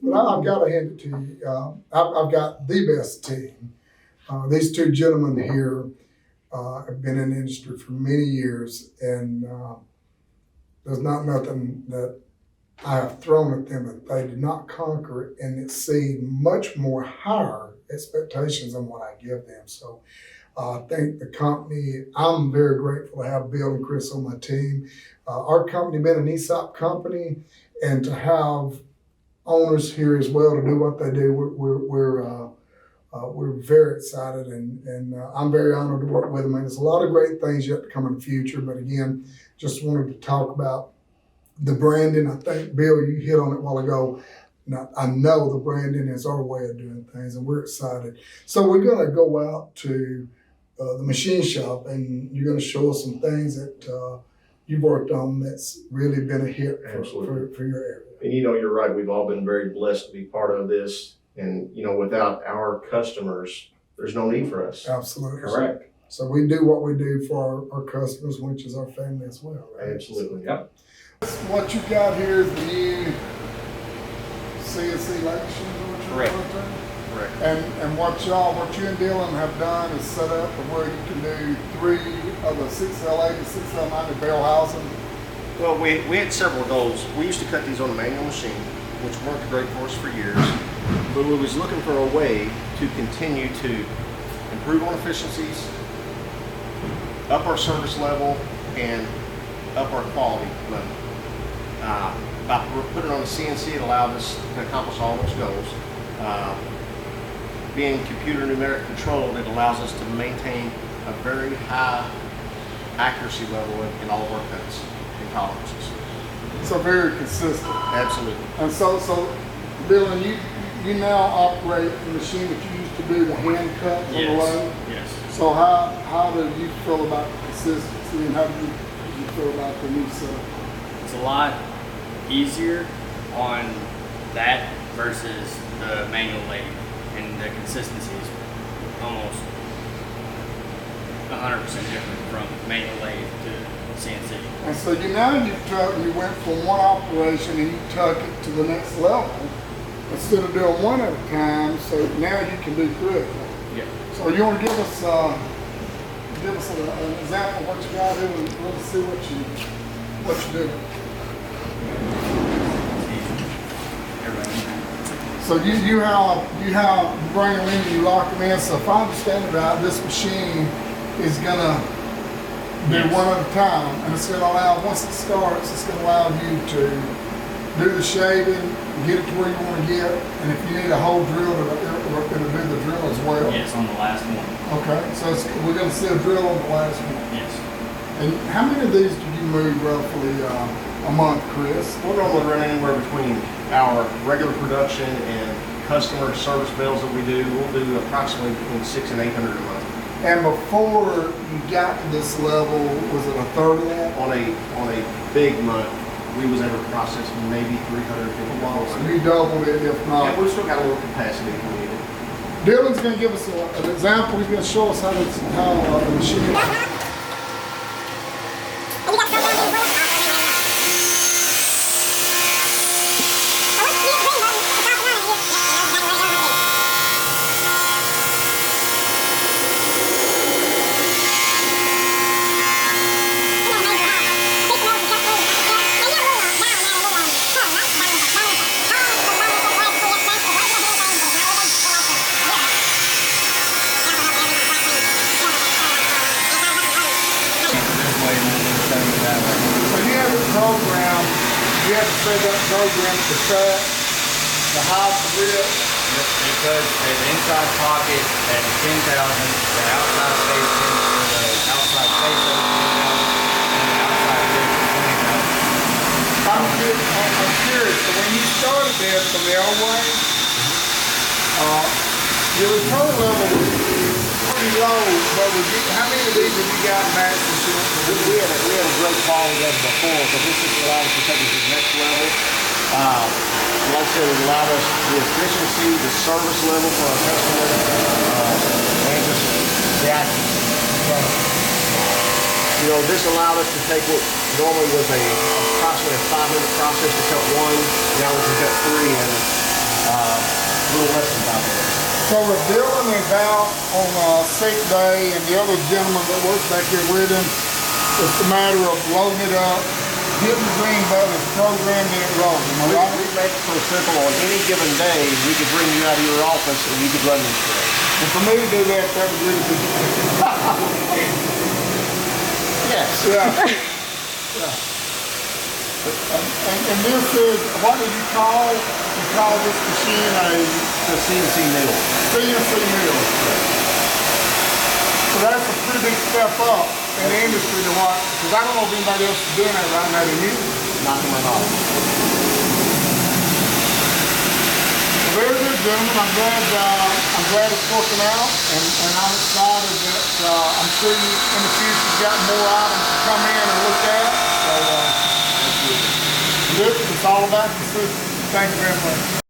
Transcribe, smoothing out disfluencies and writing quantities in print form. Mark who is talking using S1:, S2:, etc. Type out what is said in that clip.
S1: But I've got to hand it to you. I've got the best team. These two gentlemen here have been in the industry for many years, and there's not nothing that I have thrown at them that they did not conquer it and exceed much more higher expectations than what I give them. So I think the company, I'm very grateful to have Bill and Chris on my team. Our company been an ESOP company, and to have owners here as well to do what they do, we're very excited, and I'm very honored to work with them. And there's a lot of great things yet to come in the future. But again, just wanted to talk about the branding. I think, Bill, you hit on it a while ago. Now, I know the branding is our way of doing things, and we're excited. So we're going to go out to the machine shop, and you're going to show us some things that you've worked on that's really been a hit for your area.
S2: And you're right. We've all been very blessed to be part of this. And, without our customers, there's no need for us.
S1: Absolutely.
S2: Correct.
S1: So we do what we do for our customers, which is our family as well. Right?
S2: Absolutely. Yep.
S1: What you've got here is the new CNC light machine.
S3: Correct.
S1: Correct. And what you and Dylan have done is set up where you can do 3 of the 6L80, 6L90 bell housing.
S3: Well, we had several goals. We used to cut these on a manual machine, which worked great for us for years. But we was looking for a way to continue to improve on efficiencies, up our service level, and up our quality level. By putting it on the CNC, it allowed us to accomplish all those goals. Being computer numeric controlled, it allows us to maintain a very high accuracy level in all of our cuts and tolerances.
S1: So very consistent.
S3: Absolutely.
S1: And so Dylan, you now operate the machine that you used to do the hand cut on the lathe.
S3: Yes.
S1: So how do you feel about the consistency, and how do you feel about the new setup?
S4: It's a lot easier on that versus the manual lathe, and the consistency is almost 100% different from manual lathe to CNC.
S1: And so you went from one operation and you took it to the next level instead of doing one at a time. So now you can do 3.
S4: Yeah.
S1: So you want to give us an example of what you got to do, and let's see what you do. So you bring them in, you lock them in. So if I understand it right, this machine is gonna do one at a time, and it's gonna allow, once it starts, it's gonna allow you to do the shaving, get it to where you want to get, and if you need a whole drill, it'll do the drill as well.
S4: Yes, on the last one.
S1: Okay, so we're gonna see a drill on the last one.
S4: Yes.
S1: And how many of these do you move roughly a month, Chris?
S2: We're normally running anywhere between our regular production and customer service bills that we do. We'll do approximately between 600 and 800 a month.
S1: And before you got to this level, was it a third of that?
S2: On a big month, we was able to process maybe 350 balls.
S1: So you doubled it, if not.
S2: And we've still got a little capacity if we need it.
S1: Dylan's going to give us an example. He's going to show us how the machine. You have to set up program to cut, the hide the rip.
S4: Yep, because there's an inside pocket at 10,000, the outside space for the outside space at 10,000, and the outside rip at 20,000.
S1: I'm curious, so when you started this from the old way, your return level was pretty low, but how many of these have you got in max insurance?
S3: We had a great quality of before, so this just allowed us to take it to the next level. Like I said, it allowed us the efficiency, the service level for our customers, and just the accuracy. This allowed us to take what normally was approximately a 5-minute process to cut one. Now we can cut 3 in
S2: a little less than 5 minutes.
S1: So if Dylan is out on a sick day and the other gentleman that works back here with him, it's a matter of loading it up, hitting the green button, programming it, rolling. Am I right?
S2: We make it so simple, on any given day, we could bring you out of your office and you could run this today.
S1: And for me to do that, that would really be.
S2: Yes.
S1: Yeah. And this is, what did you call this machine
S2: The CNC mill.
S1: CNC mill? So that's a pretty big step up in the industry to what, because I don't know if anybody else is doing that right now, do you?
S2: Not to my knowledge.
S1: Well, very good, gentlemen. I'm glad it's working out, and I'm excited that I'm sure you in the future you've got more items to come in and look at. So, this is all about consistency. Thank you very much.